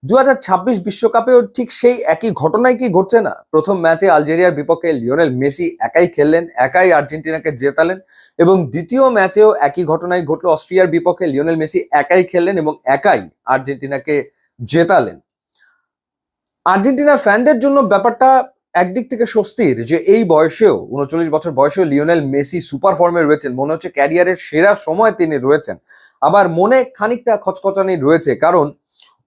2026 বিশ্বকাপেও ঠিক সেই একই ঘটনাই কি ঘটছে না? প্রথম ম্যাচে আলজেরিয়ার বিপক্ষে লিওনেল মেসি একাই খেললেন, একাই আর্জেন্টিনাকে জেতালেন, এবং দ্বিতীয় ম্যাচেও একই ঘটনাই ঘটলো। অস্ট্রিয়ার বিপক্ষে লিওনেল মেসি একাই খেললেন এবং একাই আর্জেন্টিনাকে জেতালেন। আর্জেন্টিনার ফ্যানদের জন্য ব্যাপারটা একদিক থেকে স্বস্তির যে এই বয়সেও, 39 বছর বয়সেও লিওনেল মেসি সুপার ফর্মে রয়েছেন। মনে হচ্ছে ক্যারিয়ারের সেরা সময় তিনি রয়েছেন। আবার মনে খানিকটা খচখচানি রয়েছে, কারণ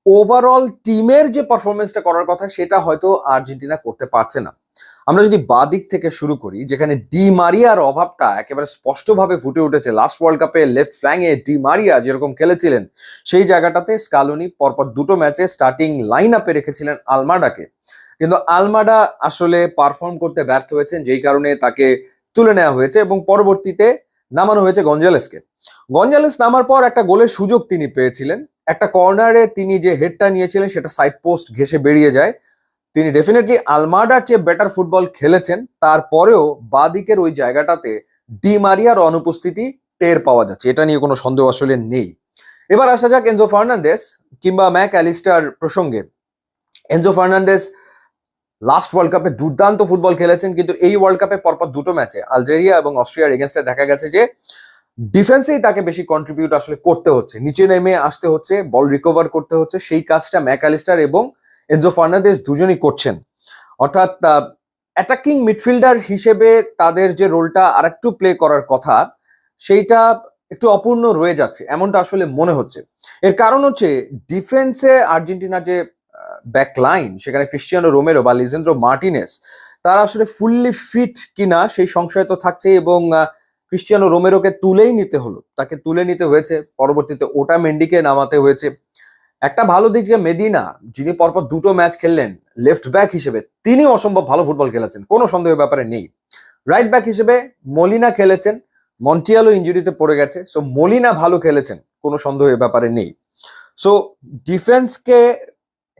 ওভারঅল টিমের যে পারফরমেন্সটা করার কথা সেটা হয়তো আর্জেন্টিনা করতে পারছে না। আমরা যদি বাদিক থেকে শুরু করি, যেখানে ডি মারিয়ার অভাবটা একেবারে স্পষ্টভাবে ফুটে উঠেছে। লাস্ট ওয়ার্ল্ড কাপে লেফট ফ্ল্যাঙ্গে ডি মারিয়া যেরকম খেলেছিলেন, সেই জায়গাটাতে স্কালোনি পরপর দুটো ম্যাচে স্টার্টিং লাইন আপে রেখেছিলেন আলমাডাকে, কিন্তু আলমাডা আসলে পারফর্ম করতে ব্যর্থ হয়েছেন, যেই কারণে তাকে তুলে নেওয়া হয়েছে এবং পরবর্তীতে নামানো হয়েছে গঞ্জালেসকে। গঞ্জালেস নামার পর একটা গোলের সুযোগ তিনি পেয়েছিলেন। একটা কর্নারে তিনি যে হেডটা নিয়েছিলেন সেটা সাইড পোস্ট ঘেসে বেরিয়ে যায়। তিনি ডেফিনেটলি আলমাডার চেয়ে বেটার ফুটবল খেলেছেন, তারপরেও বাদিকের ওই জায়গাটাতে ডি মারিয়ার অনুপস্থিতি টের পাওয়া যাচ্ছে, এটা নিয়ে কোনো সন্দেহ আসলে নেই। এবার আসা যাক এনজো ফার্নান্দেস কিংবা ম্যাক অ্যালিস্টার প্রসঙ্গে। এনজো ফার্নান্দেস লাস্ট ওয়ার্ল্ড কাপে দুর্দান্ত ফুটবল খেলেছেন, কিন্তু এই ওয়ার্ল্ড কাপে পরপর দুটো ম্যাচে আলজেরিয়া এবং অস্ট্রিয়ার এগেনস্টে দেখা গেছে যে ডিফেন্সেই তাকে বেশি কন্ট্রিবিউট আসলে করতে হচ্ছে, নিচে নেমে আসতে হচ্ছে, বল রিকভার করতে হচ্ছে। সেই কাজটা ম্যাক অ্যালিস্টার এবং এনজো ফার্নান্দেস দুজনই করছেন। অর্থাৎ অ্যাটাকিং মিডফিল্ডার হিসেবে তাদের যে রোলটা আরেকটু প্লে করার কথা, সেইটা একটু অপূর্ণ রয়ে যাচ্ছে এমনটা আসলে মনে হচ্ছে। এর কারণ হচ্ছে ডিফেন্সে আর্জেন্টিনার যে ব্যাক লাইন, সেখানে ক্রিস্টিয়ানো রোমেরো বা লিজেন্দ্রো মার্টিনেস তারা আসলে ফুললি ফিট কিনা সেই সংশয় তো থাকছে, এবং ক্রিস্টিয়ানো রোমেরোকে তুলেই নিতে হলো, তাকে তুলে নিতে হয়েছে, পরবর্তীতে ওটা মেন্ডিকে নামাতে হয়েছে। একটা ভালো দিক যে মেদিনা, যিনি পরপর দুটো ম্যাচ খেললেন লেফট ব্যাক হিসেবে, তিনি অসম্ভব ভালো ফুটবল খেলেছেন, কোনো সন্দেহের ব্যাপারে নেই। রাইট ব্যাক হিসেবে মলিনা খেলেছেন, মন্টিয়ালো ইঞ্জুরিতে পড়ে গেছে, সো মলিনা ভালো খেলেছেন, কোনো সন্দেহের ব্যাপারে নেই। সো ডিফেন্সকে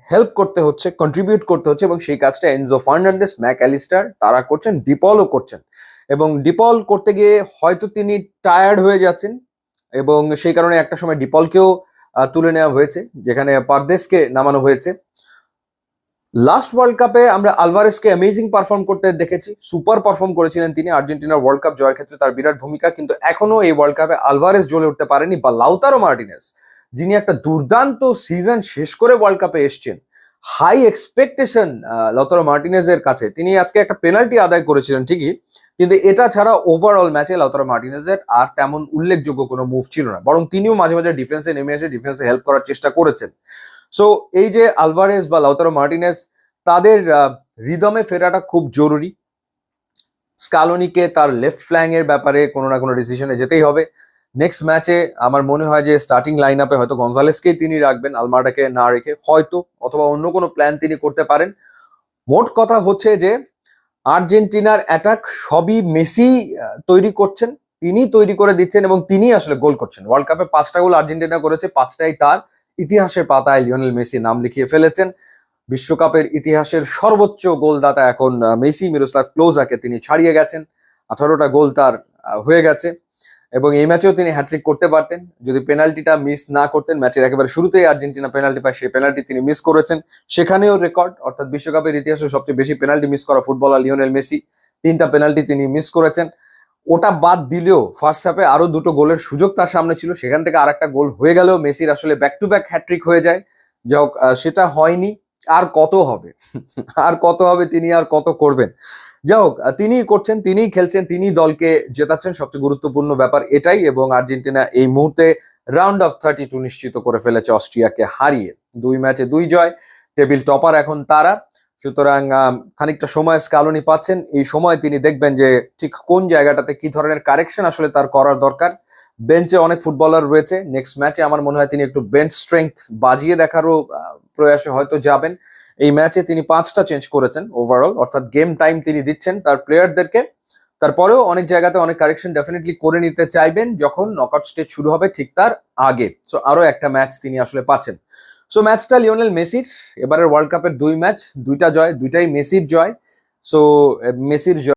হেল্প করতে হচ্ছে, কন্ট্রিবিউট করতে হচ্ছে, এবং সেই কাজটা এনজো ফার্নান্ডেস, ম্যাক অ্যালিস্টার তারা করছেন, ডিপলও করছেন। এবং ডিপল করতে গিয়ে হয়তো তিনি টায়ার্ড হয়ে যাচ্ছেন, এবং সেই কারণে একটা সময় ডিপলকেও তুলে নেওয়া হয়েছে, যেখানে পারদেসকে নামানো হয়েছে। লাস্ট ওয়ার্ল্ড কাপে আমরা আলভারেসকে অ্যামেজিং পারফর্ম করতে দেখেছি, সুপার পারফর্ম করেছিলেন তিনি, আর্জেন্টিনার ওয়ার্ল্ড কাপ জয়ের ক্ষেত্রে তার বিরাট ভূমিকা, কিন্তু এখনো এই ওয়ার্ল্ড কাপে আলভারেস জ্বলে উঠতে পারেনি। বা লাউতারো মার্টিনেজ, যিনি একটা দুর্দান্ত সিজন শেষ করে ওয়ার্ল্ড কাপে এসছেন, হাই এক্সপেকটেশন লাউতারো মার্টিনেজের কাছে। তিনি আজকে একটা পেনাল্টি আদায় করেছিলেন ঠিকই, কিন্তু এটা ছাড়া ওভারঅল ম্যাচে লাউতারো মার্টিনেজের আর তেমন উল্লেখযোগ্য কোনো মুভ ছিল না, বরং তিনিও মাঝে মাঝে ডিফেন্সে নেমে এসে ডিফেন্সে হেল্প করার চেষ্টা করেছেন। সো এই যে আলভারেজ বা লাউতারো মার্টিনেজ, তাদের রিদমে ফেরাটা খুব জরুরি। স্কালোনিকে তার লেফট ফ্ল্যাং এর ব্যাপারে কোনো না কোনো ডিসিশনে যেতেই হবে। নেক্সট ম্যাচে আমার মনে হয় যে স্টার্টিং লাইন আপে হয়তো গনজালেসকেই তিনি রাখবেন, আলমাডাকে না রেখে, হয়তো, অথবা অন্য কোনো প্ল্যান তিনি করতে পারেন। মোট কথা হচ্ছে যে আর্জেন্টিনার অ্যাটাক সবই মেসি তৈরি করছেন, তিনি তৈরি করে দিচ্ছেন, এবং তিনি আসলে গোল করছেন। ওয়ার্ল্ড কাপে 5টা গোল আর্জেন্টিনা করেছে, 5টাই তার। ইতিহাসের পাতায় লিওনেল মেসি নাম লিখিয়ে ফেলেছেন। বিশ্বকাপের ইতিহাসের সর্বোচ্চ গোলদাতা এখন মেসি, মিরোস্লাভ ক্লোজাকে তিনি ছাড়িয়ে গেছেন। 18টা গোল তার হয়ে গেছে, এবং এই ম্যাচেও তিনি হ্যাট্রিক করতে পারতেন যদি পেনাল্টিটা মিস না করতেন। ম্যাচের একেবারে শুরুতেই আর্জেন্টিনা পেনাল্টি পায়, সেই পেনাল্টি তিনি মিস করেছেন, সেখানেও রেকর্ড। অর্থাৎ বিশ্বকাপের ইতিহাসে সবচেয়ে বেশি পেনাল্টি মিস করা ফুটবলার লিওনেল মেসি, 3টা পেনাল্টি তিনি মিস করেছেন। ওটা বাদ দিলেও ফার্স্ট হাফে আরো দুটো গোলের সুযোগ তার সামনে ছিল, সেখান থেকে আরেকটা গোল হয়ে গেলেও মেসির আসলে ব্যাক টু ব্যাক হ্যাট্রিক হয়ে যায়। যাই হোক, সেটা হয়নি। আর কত হবে, আর কত হবে, তিনি আর কত করবেন। যাই হোক, তিনিই করছেন, তিনিই খেলছেন, তিনি দলকে জেতাচ্ছেন, সবচেয়ে গুরুত্বপূর্ণ ব্যাপার এটাই। এবং আর্জেন্টিনা এই মুহূর্তে রাউন্ড অফ 32 নিশ্চিত করে ফেলেছে অস্ট্রিয়াকে হারিয়ে। 2 ম্যাচে 2 জয়, টেবিল টপার এখন তারা। সুতরাং খানিকটা সময় স্কালোনি পাচ্ছেন, এই সময় তিনি দেখবেন যে ঠিক কোন জায়গাটাতে কি ধরনের কারেকশন আসলে তার করার দরকার। বেঞ্চে অনেক ফুটবলার রয়েছে, নেক্সট ম্যাচে আমার মনে হয় তিনি একটু বেঞ্চ স্ট্রেংথ বাজিয়ে দেখারও প্রয়াসে হয়তো যাবেন। এই ম্যাচে তিনি 5টা চেঞ্জ করেছেন ওভারঅল, অর্থাৎ গেম টাইম তিনি দিচ্ছেন তার প্লেয়ারদেরকে। তারপরেও অনেক জায়গাতে অনেক কারেকশন ডেফিনেটলি করে নিতে চাইবেন যখন নকআউট স্টেজ শুরু হবে, ঠিক তার আগে। সো আরো একটা ম্যাচ তিনি আসলে পাচ্ছেন। সো ম্যাচটা লিওনেল মেসির, এবারের ওয়ার্ল্ড কাপের 2 ম্যাচ, 2টা জয়, 2টাই মেসির জয়। সো মেসির জয়।